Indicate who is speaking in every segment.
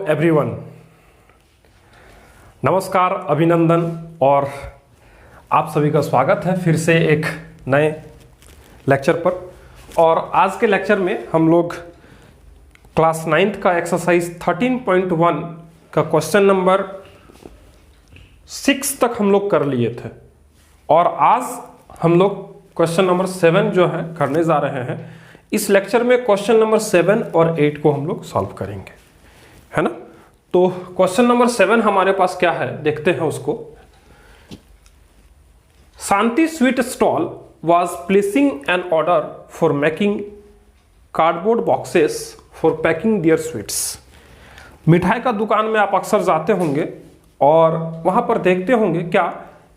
Speaker 1: Everyone, नमस्कार, अभिनंदन और आप सभी का स्वागत है फिर से एक नए लेक्चर पर। और आज के लेक्चर में हम लोग क्लास 9th का एक्सरसाइज 13.1 का क्वेश्चन नंबर 6 तक हम लोग कर लिए थे और आज हम लोग क्वेश्चन नंबर 7 जो है करने जा रहे हैं। इस लेक्चर में क्वेश्चन नंबर 7 और 8 को हम लोग सॉल्व करेंगे, है ना। तो क्वेश्चन नंबर 7 हमारे पास क्या है देखते हैं उसको। Shanti sweet stall was placing an order for making cardboard boxes for packing their sweets। मिठाई का दुकान में आप अक्सर जाते होंगे और वहां पर देखते होंगे क्या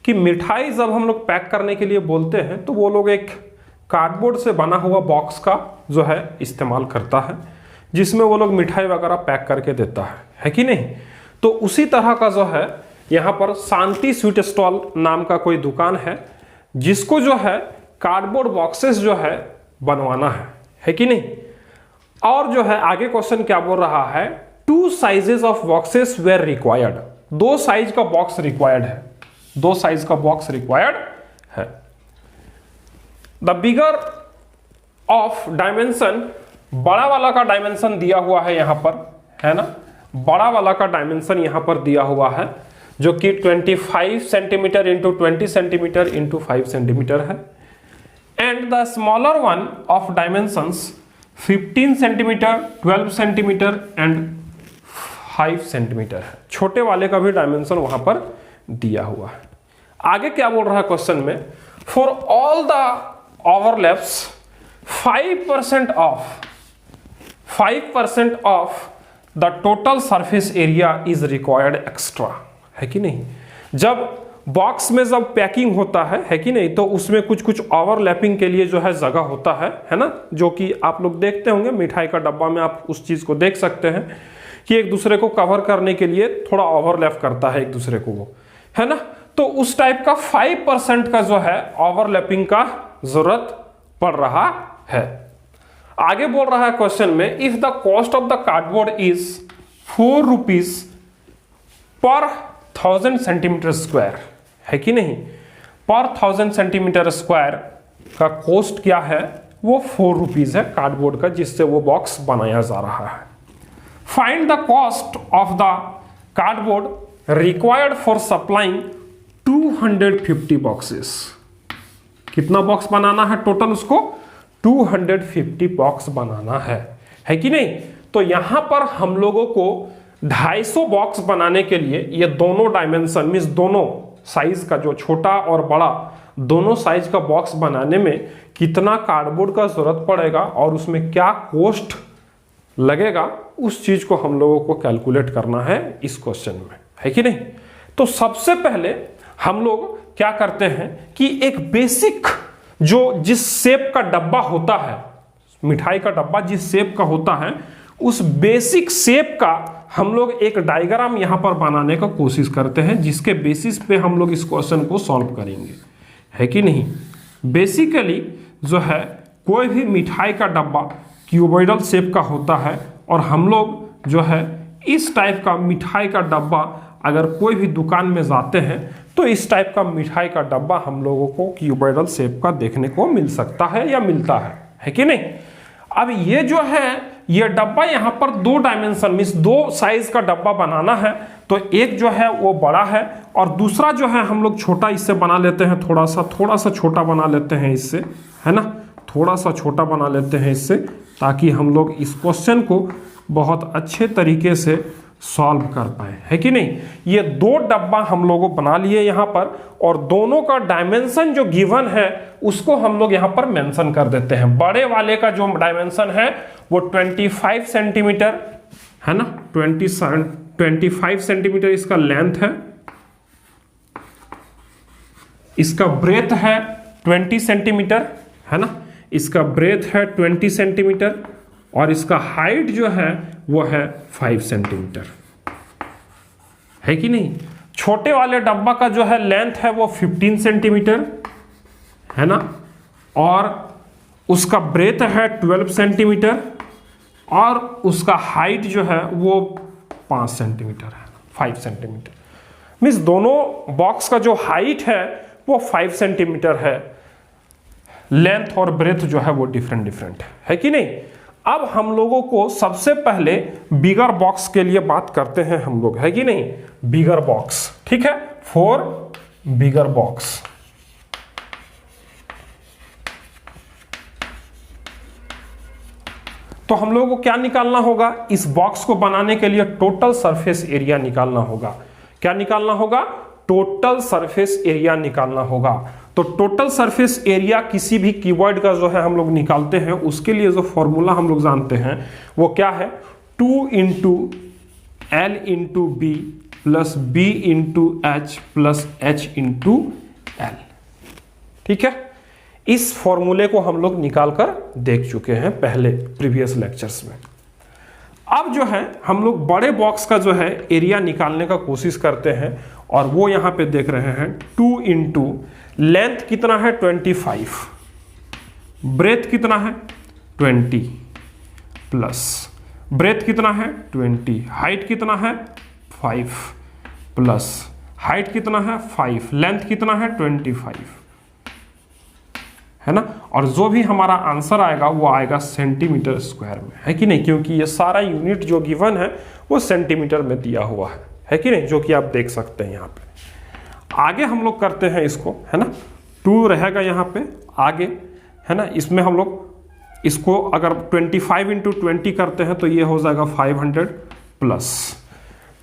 Speaker 1: कि मिठाई जब हम लोग पैक करने के लिए बोलते हैं तो वो लोग एक कार्डबोर्ड से बना हुआ बॉक्स का जो है इस्तेमाल करता है, जिसमें वो लोग मिठाई वगैरह पैक करके देता है कि नहीं। तो उसी तरह का जो है यहाँ पर शांति स्वीट स्टॉल नाम का कोई दुकान है जिसको जो है कार्डबोर्ड बॉक्सेस जो है बनवाना है कि नहीं। और जो है आगे क्वेश्चन क्या बोल रहा है, 2 sizes of boxes were required. 2 size का बॉक्स रिक्वायर्ड है, 2 साइज का बॉक्स रिक्वायर्ड है। द बिगर ऑफ डायमेंशन, बड़ा वाला का डायमेंशन दिया हुआ है यहां पर, है ना। बड़ा वाला का डायमेंशन यहां पर दिया हुआ है जो कि 25 centimetre into 20 centimetre into 5 centimetre है। And the smaller one of dimensions 15 centimetre, 12 centimetre and 5 centimetre है। छोटे वाले का भी डायमेंशन वहां पर दिया हुआ है। आगे क्या बोल रहा है क्वेश्चन में, for all the overlaps 5% of the total surface area is required extra, है कि नहीं। जब बॉक्स में जब पैकिंग होता है कि नहीं, तो उसमें कुछ कुछ ओवरलैपिंग के लिए जो है जगह होता है ना, जो कि आप लोग देखते होंगे मिठाई का डब्बा में आप उस चीज को देख सकते हैं कि एक दूसरे को कवर करने के लिए थोड़ा ओवरलैप करता है एक दूसरे को, वो है ना। तो उस टाइप का 5% का जो है ओवरलैपिंग का जरूरत पड़ रहा है। आगे बोल रहा है क्वेश्चन में, if the cost of the cardboard is 4 rupees per 1000 centimetre square, है कि नहीं। पर 1000 सेंटीमीटर स्क्वायर का कॉस्ट क्या है, वो 4 रुपीज है कार्डबोर्ड का, जिससे वो बॉक्स बनाया जा रहा है। Find the cost of the cardboard required for supplying 250 boxes. कितना बॉक्स बनाना है टोटल, उसको 250 बॉक्स बनाना है कि नहीं। तो यहां पर हम लोगों को 250 बॉक्स बनाने के लिए ये दोनों डायमेंशन मींस दोनों साइज का, जो छोटा और बड़ा दोनों साइज का बॉक्स बनाने में कितना कार्डबोर्ड का जरूरत पड़ेगा और उसमें क्या कॉस्ट लगेगा, उस चीज को हम लोगों को कैलकुलेट करना है इस क्वेश्चन में, है कि नहीं। तो सबसे पहले हम लोग क्या करते हैं कि एक बेसिक जो जिस शेप का डब्बा होता है, मिठाई का डब्बा जिस शेप का होता है, उस बेसिक शेप का हम लोग एक डायग्राम यहां पर बनाने का कोशिश करते हैं, जिसके बेसिस पे हम लोग इस क्वेश्चन को सॉल्व करेंगे, है कि नहीं। बेसिकली जो है कोई भी मिठाई का डब्बा क्यूबॉइडल शेप का होता है और हम लोग जो है इस टाइप का मिठाई का डब्बा अगर कोई भी दुकान में जाते हैं तो इस टाइप का मिठाई का डब्बा हम लोगों को क्यूबॉइडल शेप का देखने को मिल सकता है या मिलता है कि नहीं। अब ये जो है ये डब्बा यहाँ पर 2 डायमेंशन मींस 2 साइज का डब्बा बनाना है, तो एक जो है वो बड़ा है और दूसरा जो है हम लोग छोटा इससे बना लेते हैं, थोड़ा सा छोटा बना लेते हैं इससे, है ना। थोड़ा सा छोटा बना लेते हैं इससे, ताकि हम लोग इस क्वेश्चन को बहुत अच्छे तरीके से सॉल्व कर पाए, है कि नहीं। ये 2 डब्बा हम लोगों बना लिए यहाँ पर और दोनों का डायमेंशन जो गिवन है उसको हम लोग यहाँ पर मेंशन कर देते हैं। बड़े वाले का जो डायमेंशन है वो 25 सेंटीमीटर है ना, 25 सेंटीमीटर इसका लेंथ है, इसका ब्रेथ है 20 सेंटीमीटर, है ना। इसका ब्रेथ है 20 सेंटीमीटर और इसका हाइट जो है वो है 5 सेंटीमीटर, है कि नहीं। छोटे वाले डब्बा का जो है लेंथ है वो 15 सेंटीमीटर, है ना, और उसका ब्रेथ है 12 सेंटीमीटर और उसका हाइट जो है वो 5 सेंटीमीटर है, 5 सेंटीमीटर। मीन्स दोनों बॉक्स का जो हाइट है वो 5 सेंटीमीटर है, लेंथ और ब्रेथ जो है वो डिफरेंट है कि नहीं। अब हम लोगों को सबसे पहले बिगर बॉक्स के लिए बात करते हैं हम लोग, है कि नहीं, बिगर बॉक्स, ठीक है, फॉर बिगर बॉक्स। तो हम लोगों को क्या निकालना होगा, इस बॉक्स को बनाने के लिए टोटल सरफेस एरिया निकालना होगा। क्या निकालना होगा, टोटल सरफेस एरिया निकालना होगा। तो टोटल सरफेस एरिया किसी भी क्यूबॉइड का जो है हम लोग निकालते हैं, उसके लिए जो फॉर्मूला हम लोग जानते हैं वो क्या है, 2 into L into B plus B into H plus H into L. ठीक है, इस फॉर्मूले को हम लोग निकाल कर देख चुके हैं पहले प्रीवियस लेक्चर्स में। अब जो है हम लोग बड़े बॉक्स का जो है एरिया निकालने का कोशिश करते हैं, और वो यहां पे देख रहे हैं 2 इंटू लेंथ कितना है 25, ब्रेथ कितना है 20 प्लस ब्रेथ कितना है 20, हाइट कितना है 5 प्लस हाइट कितना है 5, लेंथ कितना है 25, है ना। और जो भी हमारा आंसर आएगा वो आएगा सेंटीमीटर स्क्वायर में, है कि नहीं, क्योंकि ये सारा यूनिट जो गिवन है वो सेंटीमीटर में दिया हुआ है कि नहीं, जो कि आप देख सकते हैं यहाँ पे। आगे हम लोग करते हैं इसको, है ना, 2 रहेगा यहाँ पे आगे, है ना। इसमें हम लोग इसको अगर 25 इंटू 20 करते हैं तो ये हो जाएगा 500 प्लस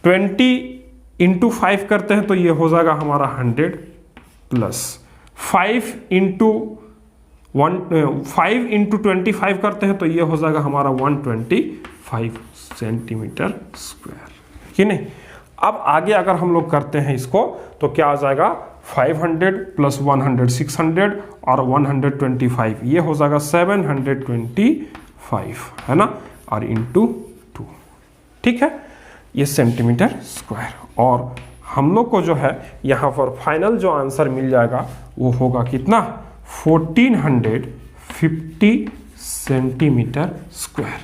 Speaker 1: 20 इंटू 5 करते हैं तो ये हो जाएगा हमारा 100 प्लस 5 इंटू 25 करते हैं तो ये हो जाएगा हमारा 125 सेंटीमीटर स्क्वायर, कि नहीं। अब आगे अगर हम लोग करते हैं इसको तो क्या आ जाएगा 500 प्लस 100 600 और 125 ये हो जाएगा 725, है ना, और इंटू 2, ठीक है, ये सेंटीमीटर स्क्वायर। और हम लोग को जो है यहाँ पर फाइनल जो आंसर मिल जाएगा वो होगा कितना, 1450 सेंटीमीटर स्क्वायर।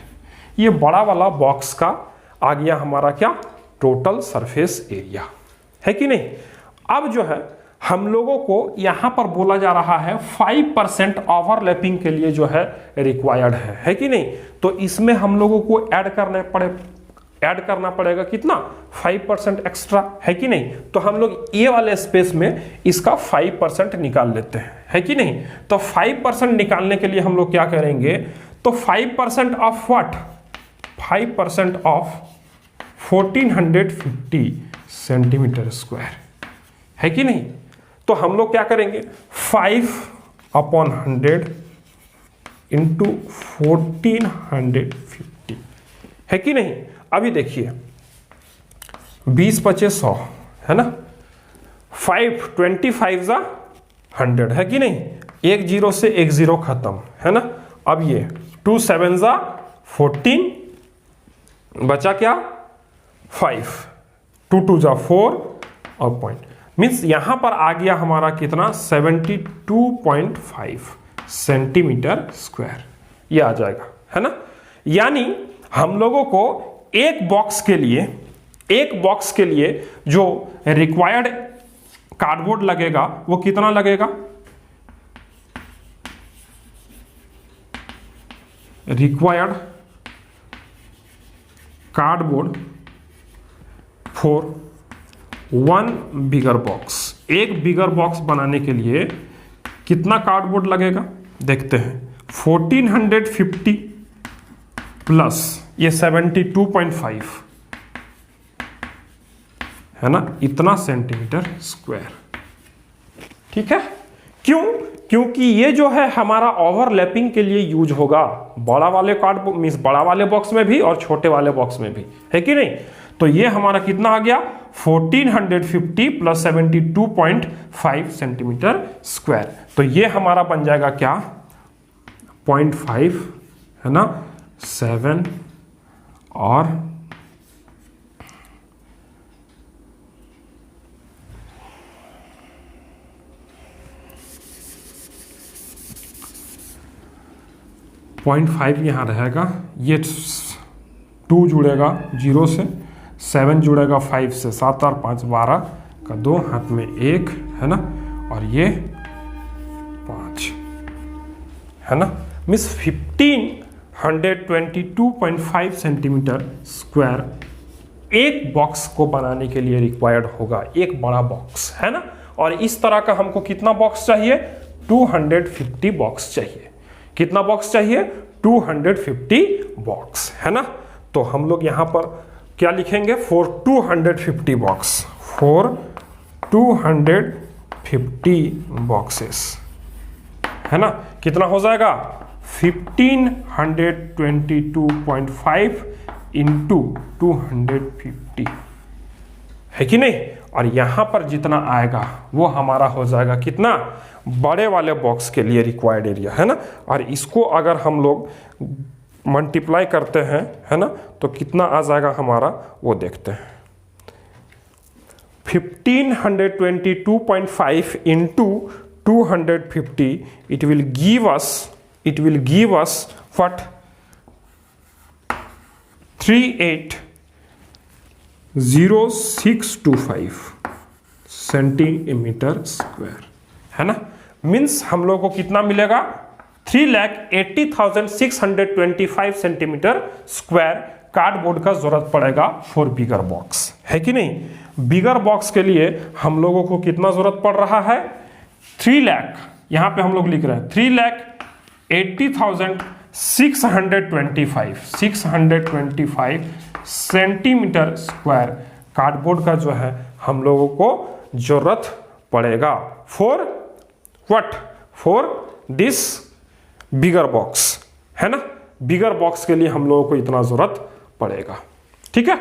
Speaker 1: ये बड़ा वाला बॉक्स का आ गया हमारा क्या, टोटल सरफेस एरिया, है कि नहीं। अब जो है हम लोगों को यहां पर बोला जा रहा है 5% ओवरलैपिंग के लिए जो है रिक्वायर्ड है कि नहीं। तो इसमें हम लोगों को ऐड करना पड़ेगा कितना, 5% एक्स्ट्रा, है कि नहीं। तो हम लोग ये वाले स्पेस में इसका 5% निकाल लेते हैं, है कि नहीं। तो 5% निकालने के लिए हम लोग क्या करेंगे, तो 5% of what, 5% of 1450 centimetre square, है कि नहीं। तो हम लोग क्या करेंगे 5/100 इंटू 1450, है कि नहीं। अभी देखिए 20-25-100, है ना, 525 जा 100, है कि नहीं, एक जीरो से एक जीरो खत्म, है ना। अब ये 2 7 जा 14, बचा क्या 5, 2 2 जा 4 और पॉइंट, मीन्स यहां पर आ गया हमारा कितना 72.5 सेंटीमीटर स्क्वायर, ये आ जाएगा, है ना। यानी हम लोगों को एक बॉक्स के लिए जो रिक्वायर्ड कार्डबोर्ड लगेगा वो कितना लगेगा, required cardboard for 1 bigger box, एक बिगर बॉक्स बनाने के लिए कितना कार्डबोर्ड लगेगा देखते हैं, 1450 प्लस ये 72.5, है ना, इतना सेंटीमीटर स्क्वायर, ठीक है। क्यों, क्योंकि ये जो है हमारा ओवरलैपिंग के लिए यूज होगा, बड़ा वाले कार्डबोर्ड मींस बड़ा वाले बॉक्स में भी और छोटे वाले बॉक्स में भी, है कि नहीं। तो ये हमारा कितना आ गया 1450 प्लस 72.5 सेंटीमीटर स्क्वायर। तो ये हमारा बन जाएगा क्या 0.5, है ना, 7 और 0.5 यहाँ रहेगा, ये 2 जुड़ेगा 0 से, 7 जुड़ेगा 5 से, 7 और 5 12 का 2, हाथ में 1 है ना, और ये 5 है ना, मीन्स 1522.5 सेंटीमीटर स्क्वायर एक बॉक्स को बनाने के लिए रिक्वायर्ड होगा, एक बड़ा बॉक्स है ना। और इस तरह का हमको कितना बॉक्स चाहिए? 250 बॉक्स चाहिए। कितना बॉक्स चाहिए? 250 बॉक्स है ना। तो हम लोग यहां पर क्या लिखेंगे? फॉर 250 बॉक्स, फॉर 250 बॉक्सेस है ना। कितना हो जाएगा? 1522.5 इंटू 250 है कि नहीं। और यहां पर जितना आएगा वो हमारा हो जाएगा कितना? बड़े वाले बॉक्स के लिए रिक्वायर्ड एरिया है ना। और इसको अगर हम लोग मल्टीप्लाई करते हैं है ना, तो कितना आ जाएगा हमारा वो देखते हैं। 1522.5 into 250 it will give us what? 380625 centimetre square है ना। मीन्स हम लोग को कितना मिलेगा? 3,80,625 सेंटीमीटर स्क्वायर कार्डबोर्ड का जरूरत पड़ेगा फॉर बिगर बॉक्स, है कि नहीं। बिगर बॉक्स के लिए हम लोगों को कितना जरूरत पड़ रहा है? 3 लाख, यहां पे हम लोग लिख रहे हैं 3,80,625 सेंटीमीटर स्क्वायर कार्डबोर्ड का जो है हम लोगों को जरूरत पड़ेगा for what? For this bigger box है ना। बिगर बॉक्स के लिए हम लोगों को इतना जरूरत पड़ेगा, ठीक है।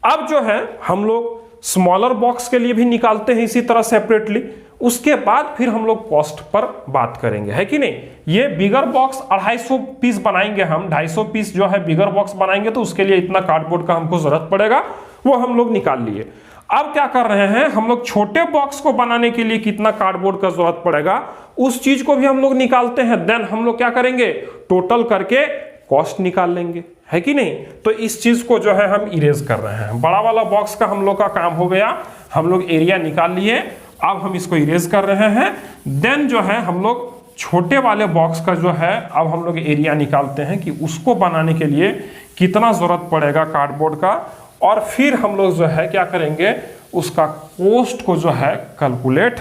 Speaker 1: अब जो है हम लोग स्मॉलर बॉक्स के लिए भी निकालते हैं इसी तरह सेपरेटली, उसके बाद फिर हम लोग कॉस्ट पर बात करेंगे, है कि नहीं। ये बिगर बॉक्स 250 पीस बनाएंगे हम, 250 पीस जो है बिगर बॉक्स बनाएंगे, तो उसके लिए इतना कार्डबोर्ड का हमको जरूरत पड़ेगा, वो हम लोग निकाल लिए। अब क्या कर रहे हैं हम लोग? छोटे बॉक्स को बनाने के लिए कितना कार्डबोर्ड का जरूरत पड़ेगा उस चीज को भी हम लोग निकालते हैं। देन हम लोग क्या करेंगे? टोटल करके कॉस्ट निकाल लेंगे, है कि नहीं। तो इस चीज को जो है हम इरेज कर रहे हैं। बड़ा वाला बॉक्स का हम लोग का काम हो गया, हम लोग एरिया निकाल लिए, अब हम इसको इरेज कर रहे हैं। देन जो है हम लोग छोटे वाले बॉक्स का जो है अब हम लोग एरिया निकालते हैं कि उसको बनाने के लिए कितना जरूरत पड़ेगा कार्डबोर्ड का, और फिर हम लोग जो है क्या करेंगे? उसका कॉस्ट को जो है कैलकुलेट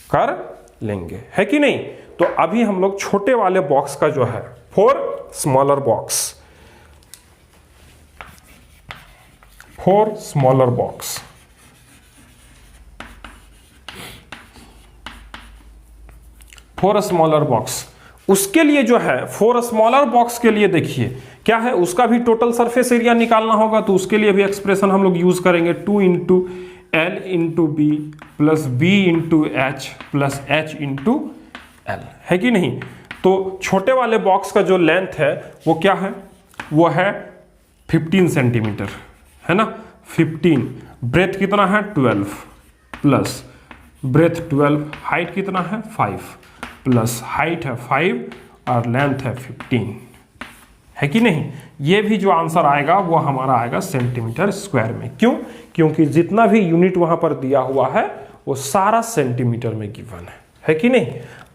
Speaker 1: कर लेंगे, है कि नहीं। तो अभी हम लोग छोटे वाले बॉक्स का जो है for smaller box, for smaller box, for smaller box, उसके लिए जो है फॉर स्मॉलर बॉक्स के लिए देखिए क्या है, उसका भी टोटल सरफेस एरिया निकालना होगा। तो उसके लिए भी एक्सप्रेशन हम लोग यूज करेंगे 2 into L into B plus B into H plus H into L, है कि नहीं। तो छोटे वाले बॉक्स का जो लेंथ है वो क्या है? वो है 15 सेंटीमीटर है ना। 15, ब्रेथ कितना है? 12 प्लस ब्रेथ 12, हाइट कितना है? 5 प्लस हाइट है 5 और लेंथ है 15, है कि नहीं। ये भी जो आंसर आएगा वो हमारा आएगा सेंटीमीटर स्क्वायर में। क्यों? क्योंकि जितना भी यूनिट वहां पर दिया हुआ है वो सारा सेंटीमीटर में गिवन है कि नहीं।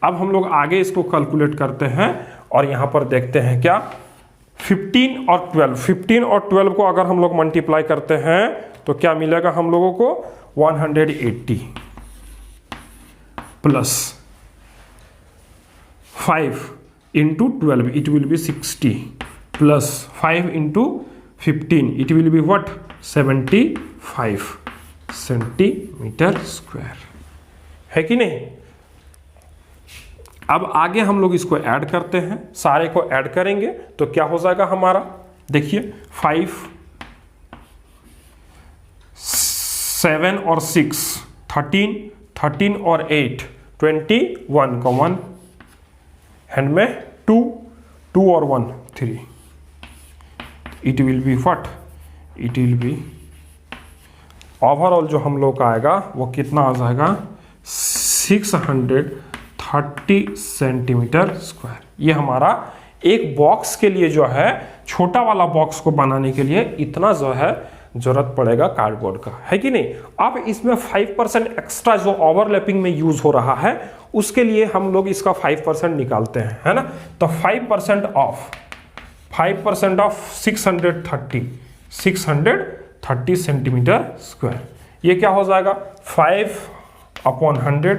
Speaker 1: अब हम लोग आगे इसको कैलकुलेट करते हैं और यहां पर देखते हैं क्या 15 और 12 को अगर हम लोग मल्टीप्लाई करते हैं तो क्या मिलेगा हम लोगों को? 180 plus 5 into 12 it will B 60 plus 5 into 15 it will be what? 75 centimetre square, है कि नहीं। अब आगे हम लोग इसको ऐड करते हैं, सारे को ऐड करेंगे तो क्या हो जाएगा हमारा? देखिए 5, 7 और 6 13 और 8 21 का 1 हैंड में 2 और 1 3 it will be what? It will B overall जो हम लोग का आएगा वो कितना आ जाएगा? 630 सेंटीमीटर स्क्वायर। ये हमारा एक बॉक्स के लिए जो है छोटा वाला बॉक्स को बनाने के लिए इतना जो है जरूरत पड़ेगा कार्डबोर्ड का, है कि नहीं। अब इसमें 5% एक्स्ट्रा जो ओवरलैपिंग में यूज हो रहा है उसके लिए हम लोग इसका 5% निकालते हैं, है ना। तो 5% ऑफ 630 सेंटीमीटर स्क्वायर, ये क्या हो जाएगा 5/100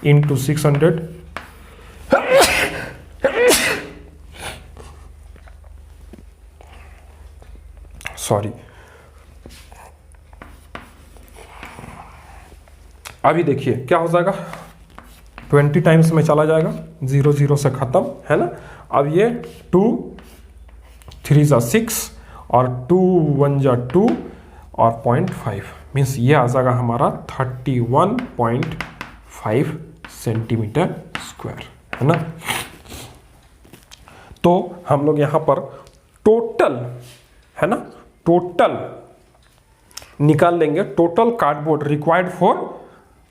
Speaker 1: इंटू 600 सॉरी, अभी देखिए क्या हो जाएगा 20 टाइम्स में चला जाएगा, 0 0 से खत्म, है ना। अब ये 2 3 जा 6 और 2 1 जा 2 और 0.5 मीन्स ये आ जाएगा हमारा 31.5 सेंटीमीटर स्क्वायर, है ना। तो हम लोग यहां पर टोटल, है ना, टोटल निकाल लेंगे, total cardboard required for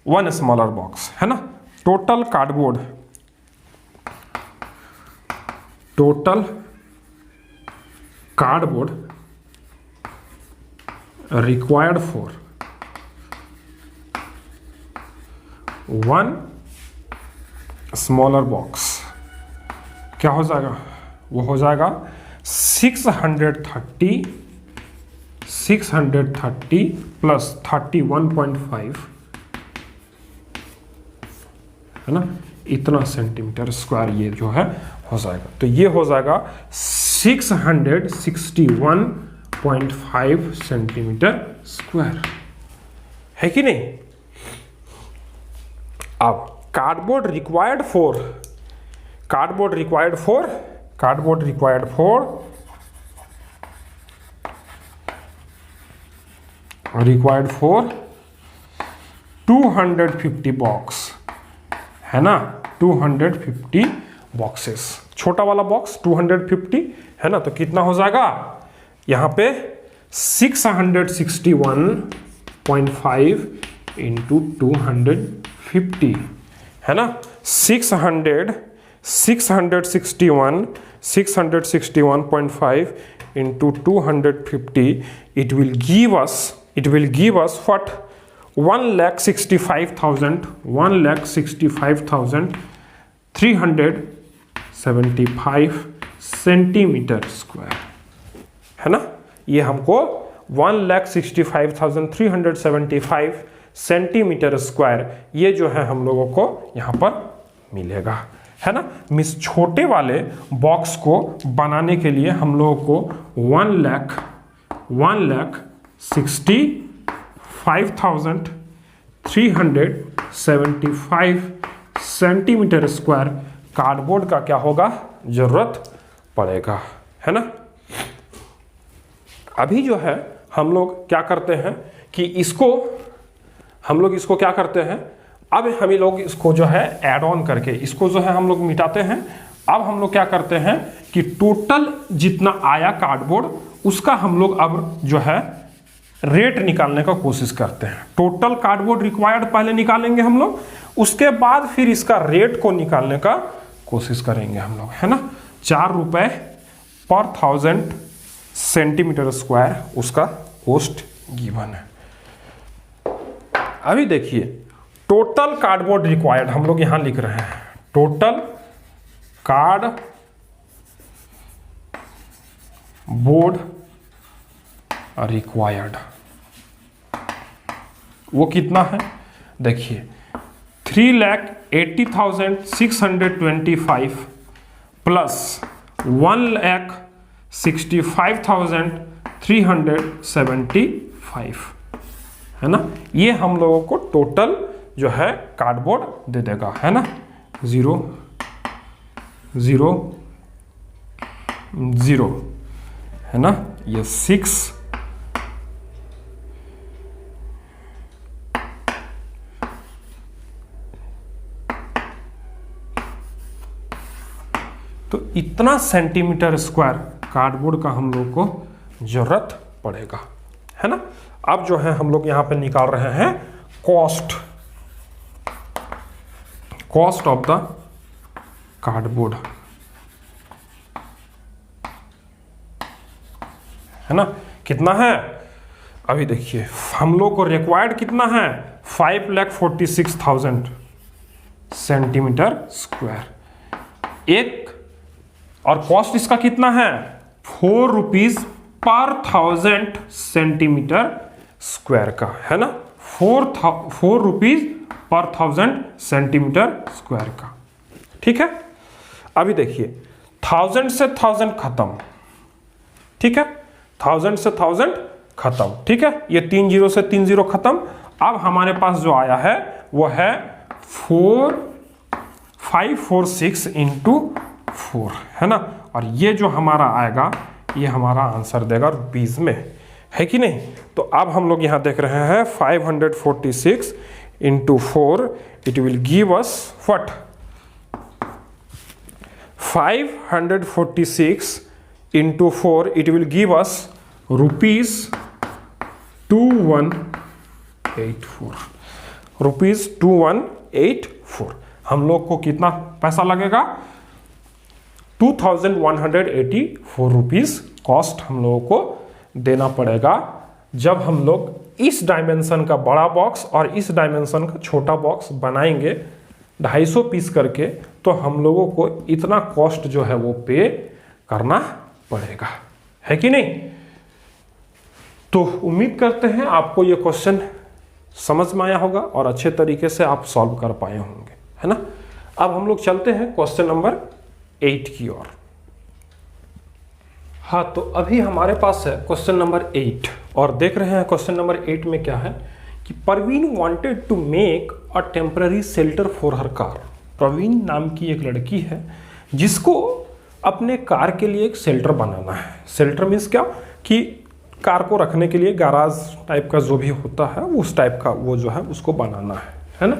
Speaker 1: 1 smaller box, है ना। Total cardboard required for 1 smaller box क्या हो जाएगा, वो हो जाएगा 630 प्लस 31.5, है ना, इतना सेंटीमीटर स्क्वायर ये जो है हो जाएगा। तो ये हो जाएगा 661.5 सेंटीमीटर स्क्वायर, है कि नहीं। अब कार्डबोर्ड रिक्वायर्ड फॉर 250 बॉक्स, है ना, 250 बॉक्सेस, छोटा वाला बॉक्स 250, है ना। तो कितना हो जाएगा यहां पे 661.5 इंटू 250, है ना। 661.5 into 250, it will give us what, 1,65,375 centimetre square, है ना। ये हमको 1,65,375 सेंटीमीटर स्क्वायर ये जो है हम लोगों को यहां पर मिलेगा, है ना। मिस छोटे वाले बॉक्स को बनाने के लिए हम लोगों को 1,65,375 सेंटीमीटर स्क्वायर कार्डबोर्ड का क्या होगा, जरूरत पड़ेगा, है ना। अभी जो है हम लोग क्या करते हैं कि इसको क्या करते हैं, अब हम लोग इसको जो है ऐड ऑन करके इसको जो है हम लोग मिटाते हैं। अब हम लोग क्या करते हैं कि टोटल जितना आया कार्डबोर्ड उसका हम लोग अब जो है रेट निकालने का कोशिश करते हैं। टोटल कार्डबोर्ड रिक्वायर्ड पहले निकालेंगे हम लोग, उसके बाद फिर इसका रेट को निकालने का कोशिश करेंगे हम लोग, है ना। 4 रुपए पर 1000 सेंटीमीटर स्क्वायर उसका कॉस्ट गिवन है। अभी देखिए टोटल कार्डबोर्ड रिक्वायर्ड हम लोग यहां लिख रहे हैं, टोटल कार्डबोर्ड रिक्वायर्ड वो कितना है, देखिए 3,80,625 प्लस 1,65,375, है ना। ये हम लोगों को टोटल जो है कार्डबोर्ड दे देगा, है ना। 0 0 0, है ना। ये 6 तो इतना सेंटीमीटर स्क्वायर कार्डबोर्ड का हम लोग को जरूरत पड़ेगा, है ना। अब जो है हम लोग यहां पे निकाल रहे हैं कॉस्ट ऑफ द कार्डबोर्ड, है ना। कितना है, अभी देखिए हम लोग को रिक्वायर्ड कितना है 5,46,000 सेंटीमीटर स्क्वायर एक, और कॉस्ट इसका कितना है 4 रुपीज पर 1000 सेंटीमीटर स्क्वायर का, है ना, 4 रुपीज पर 1000 सेंटीमीटर स्क्वायर का। ठीक है, अभी देखिए 1000 से 1000 खत्म, ठीक है, 1000 से 1000 खत्म, ठीक है, ये 3 0 से 3 0 खत्म। अब हमारे पास जो आया है वो है 546 इंटू 4, है ना, और ये जो हमारा आएगा ये हमारा आंसर देगा रुपीज में, है कि नहीं। तो अब हम लोग यहां देख रहे हैं 546 into 4, it will give us what, 546 into 4 it will give us rupees 2184, rupees 2184। हम लोग को कितना पैसा लगेगा 2184 रुपीज कॉस्ट हम लोगों को देना पड़ेगा जब हम लोग इस डायमेंशन का बड़ा बॉक्स और इस डायमेंशन का छोटा बॉक्स बनाएंगे 250 पीस करके, तो हम लोगों को इतना कॉस्ट जो है वो पे करना पड़ेगा, है कि नहीं। तो उम्मीद करते हैं आपको ये क्वेश्चन समझ में आया होगा और अच्छे तरीके से आप सॉल्व कर पाए होंगे, है ना। अब हम लोग चलते हैं क्वेश्चन नंबर 8 की ओर। हाँ, तो अभी हमारे पास है क्वेश्चन नंबर 8 और देख रहे हैं क्वेश्चन नंबर 8 में क्या है कि Praveen wanted to make a temporary shelter for her car. Praveen नाम की एक लड़की है जिसको अपने कार के लिए एक शेल्टर बनाना है। शेल्टर मीन्स क्या कि कार को रखने के लिए गैराज टाइप का जो भी होता है उस टाइप का वो जो है उसको बनाना है ना।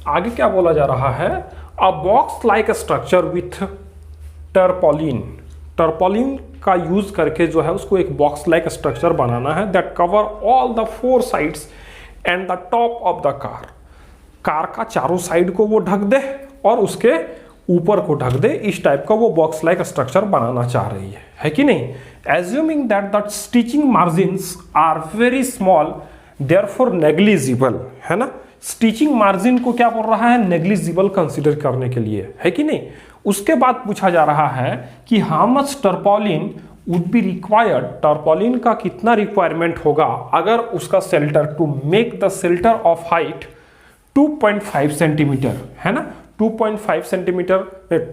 Speaker 1: आगे क्या बोला जा रहा है, a box like structure with tarpaulin. Tarpaulin का यूज करके जो है उसको एक बॉक्स लाइक स्ट्रक्चर बनाना है that cover all the 4 sides and the top of the car. Car का चारों साइड को वो ढक दे और उसके ऊपर को ढक दे, इस टाइप का वो बॉक्स लाइक स्ट्रक्चर बनाना चाह रही है कि नहीं। Assuming that the stitching margins are very small therefore negligible, है ना। स्टिचिंग मार्जिन को क्या बोल रहा है, नेग्लिजिबल कंसीडर करने के लिए, है कि नहीं। उसके बाद पूछा जा रहा है कि how much tarpaulin would be required. Tarpaulin का कितना रिक्वायरमेंट होगा अगर उसका shelter to make the shelter of height 2.5 centimetre, है ना। 2.5 सेंटीमीटर,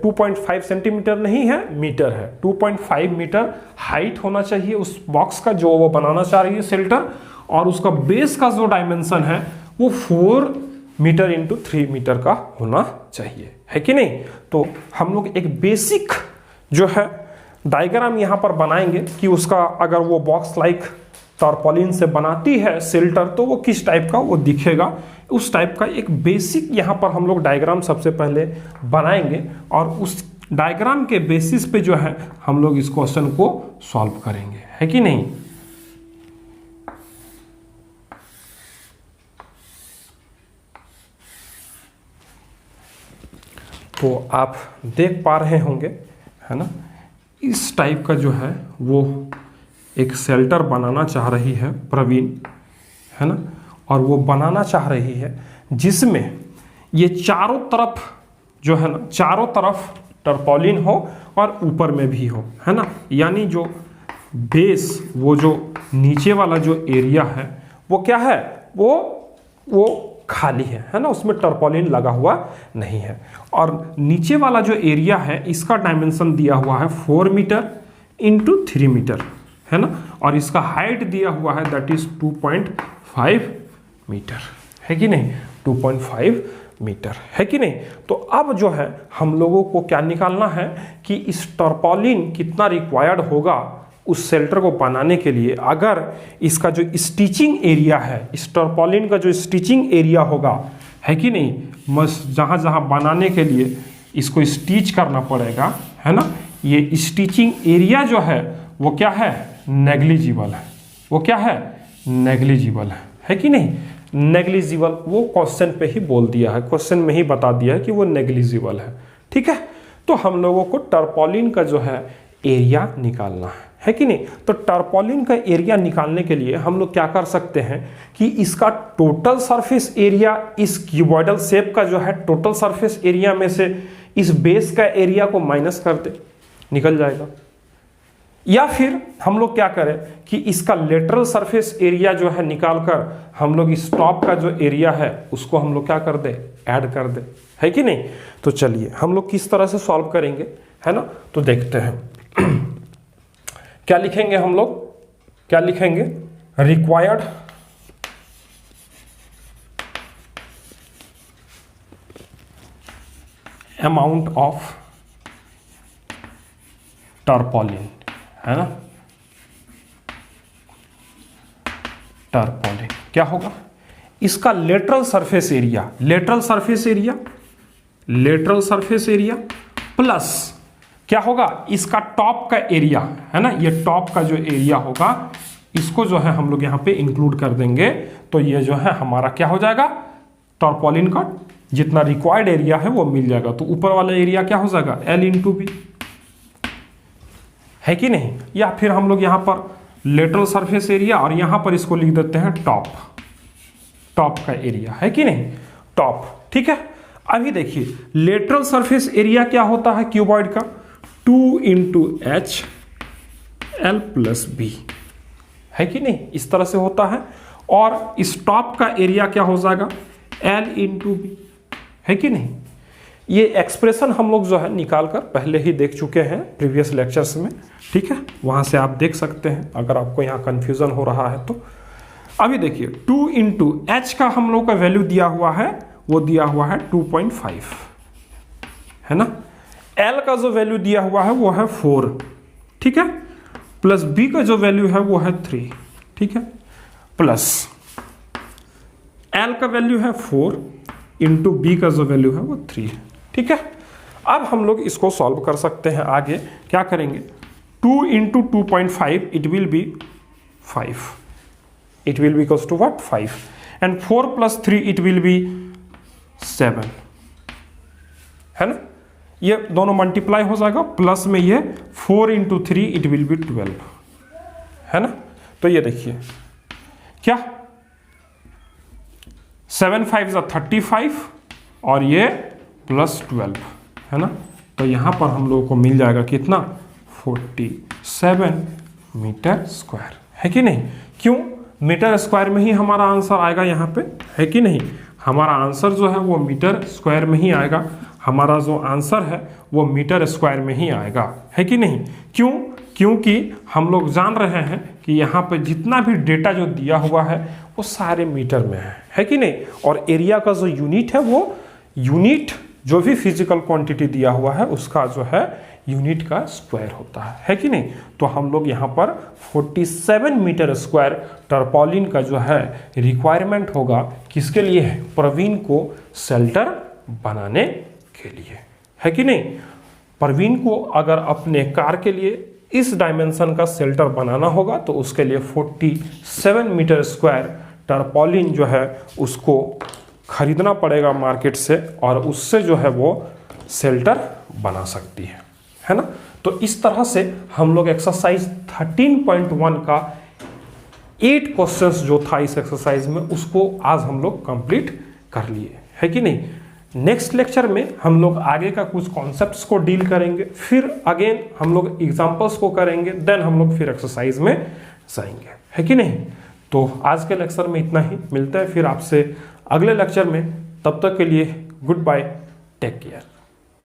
Speaker 1: 2.5 सेंटीमीटर नहीं है, मीटर है। 2.5 मीटर हाइट होना चाहिए उस बॉक्स का जो वो बनाना चाह रही है शेल्टर, और उसका बेस का जो डायमेंशन है वो 4 मीटर इंटू 3 मीटर का होना चाहिए, है कि नहीं। तो हम लोग एक बेसिक जो है डायग्राम यहाँ पर बनाएंगे कि उसका अगर वो बॉक्स लाइक टर्पोलिन से बनाती है शेल्टर तो वो किस टाइप का वो दिखेगा, उस टाइप का एक बेसिक यहाँ पर हम लोग डायग्राम सबसे पहले बनाएंगे और उस डायग्राम के बेसिस पे जो है हम लोग इस क्वेश्चन को सॉल्व करेंगे, है कि नहीं। तो आप देख पा रहे होंगे, है ना, इस टाइप का जो है वो एक शेल्टर बनाना चाह रही है प्रवीण, है ना, और वो बनाना चाह रही है जिसमें ये चारों तरफ जो है ना, चारों तरफ टर्पोलिन हो और ऊपर में भी हो, है ना। यानी जो बेस, वो जो नीचे वाला जो एरिया है वो क्या है, वो खाली है ना, उसमें टर्पोलिन लगा हुआ नहीं है। और नीचे वाला जो एरिया है इसका डायमेंशन दिया हुआ है 4 मीटर इंटू 3 मीटर, है ना, और इसका हाइट दिया हुआ है दैट इज 2.5 मीटर, है कि नहीं, 2.5 मीटर, है कि नहीं। तो अब जो है हम लोगों को क्या निकालना है कि इस टर्पोलिन कितना रिक्वायर्ड होगा उस शेल्टर को बनाने के लिए। अगर इसका जो स्टिचिंग एरिया है, इस टर्पोलिन का जो स्टिचिंग एरिया होगा, है कि नहीं, बस जहाँ जहाँ बनाने के लिए इसको स्टिच करना पड़ेगा, है ना, ये स्टिचिंग एरिया जो है वो क्या है, नेग्लिजिबल है। वो क्या है, नेग्लिजिबल है कि नहीं। नेग्लिजिबल वो क्वेश्चन पे ही बोल दिया है, क्वेश्चन में ही बता दिया है कि वो नेग्लिजिबल है, ठीक है। तो हम लोगों को टर्पोलिन का जो है एरिया निकालना है, है कि नहीं। तो टर्पोलिन का एरिया निकालने के लिए हम लोग क्या कर सकते हैं कि इसका टोटल सरफेस एरिया इस क्यूबॉइडल शेप का जो है टोटल सरफेस एरिया में से इस बेस का एरिया को माइनस कर दे, निकल जाएगा। या फिर हम लोग क्या करें कि इसका लेटरल सरफेस एरिया जो है निकालकर हम लोग इस टॉप का जो एरिया है उसको हम लोग क्या कर दे, ऐड कर दे, है कि नहीं। तो चलिए हम लोग किस तरह से सॉल्व करेंगे, है ना। तो देखते हैं क्या लिखेंगे हम लोग, क्या लिखेंगे, रिक्वायर्ड अमाउंट ऑफ टर्पोलिन, है ना। टर्पोलिन क्या होगा, इसका lateral surface area, lateral surface area, lateral surface area plus क्या होगा, इसका टॉप का एरिया, है ना। ये टॉप का जो एरिया होगा इसको जो है हम लोग यहाँ पे इंक्लूड कर देंगे। तो ये जो है हमारा क्या हो जाएगा, टर्पोलिन का जितना रिक्वायर्ड एरिया है वो मिल जाएगा। तो ऊपर वाला एरिया क्या हो जाएगा, L इंटू बी, है कि नहीं। या फिर हम लोग यहाँ पर लेटरल सरफेस एरिया और यहाँ पर इसको लिख देते हैं टॉप, टॉप का एरिया, है कि नहीं, टॉप, ठीक है। अभी देखिए लेटरल सरफेस एरिया क्या होता है क्यूबॉइड का, 2 into H L plus B, है कि नहीं, इस तरह से होता है। और इस टॉप का एरिया क्या हो जाएगा, L इंटू बी, है कि नहीं। ये एक्सप्रेशन हम लोग जो है निकाल कर पहले ही देख चुके हैं प्रीवियस लेक्चर्स में, ठीक है, वहां से आप देख सकते हैं अगर आपको यहाँ कंफ्यूजन हो रहा है तो। अभी देखिए 2 इंटू एच का हम लोग का वैल्यू दिया हुआ है, वो दिया हुआ है 2.5, है ना। L का जो वैल्यू दिया हुआ है वो है 4, ठीक है, प्लस B का जो वैल्यू है वो है 3, ठीक है, प्लस L का वैल्यू है 4 इंटू B का जो वैल्यू है वो 3 है, ठीक है। अब हम लोग इसको सॉल्व कर सकते हैं। आगे क्या करेंगे, 2 into 2.5 it will be 5, it will be equals to what, 5, and 4 plus 3 it will be 7, है ना। ये दोनों मल्टीप्लाई हो जाएगा, प्लस में ये 4 इंटू 3 इट विल बी 12, है ना। तो ये देखिए क्या 7 5 35 और ये प्लस 12, है ना। तो यहां पर हम लोगों को मिल जाएगा कितना, 47 मीटर स्क्वायर, है कि नहीं। क्यों, मीटर स्क्वायर में ही हमारा आंसर आएगा यहाँ पे, है कि नहीं। हमारा आंसर जो है वो मीटर स्क्वायर में ही आएगा, हमारा जो आंसर है वो मीटर स्क्वायर में ही आएगा, है कि नहीं। क्यों, क्योंकि हम लोग जान रहे हैं कि यहाँ पे जितना भी डेटा जो दिया हुआ है वो सारे मीटर में है कि नहीं। और एरिया का जो यूनिट है वो यूनिट, जो भी फिजिकल क्वांटिटी दिया हुआ है उसका जो है यूनिट का स्क्वायर होता है कि नहीं। तो हम लोग यहाँ पर 47 मीटर स्क्वायर टर्पोलिन का जो है रिक्वायरमेंट होगा, किसके लिए है, प्रवीण को शेल्टर बनाने के लिए, है कि नहीं। प्रवीण को अगर अपने कार के लिए इस डायमेंशन का शेल्टर बनाना होगा तो उसके लिए 47 मीटर स्क्वायर टर्पोलिन जो है उसको खरीदना पड़ेगा मार्केट से, और उससे जो है वो शेल्टर बना सकती है ना। तो इस तरह से हम लोग एक्सरसाइज 13.1 का 8 क्वेश्चंस जो था इस एक्सरसाइज में उसको आज हम लोग कंप्लीट कर लिए, है कि नहीं। नेक्स्ट लेक्चर में हम लोग आगे का कुछ कॉन्सेप्ट्स को डील करेंगे, फिर अगेन हम लोग एग्जांपल्स को करेंगे, देन हम लोग फिर एक्सरसाइज में जाएंगे, है कि नहीं। तो आज के लेक्चर में इतना ही, मिलते हैं फिर आपसे अगले लेक्चर में। तब तक के लिए गुड बाय, टेक केयर।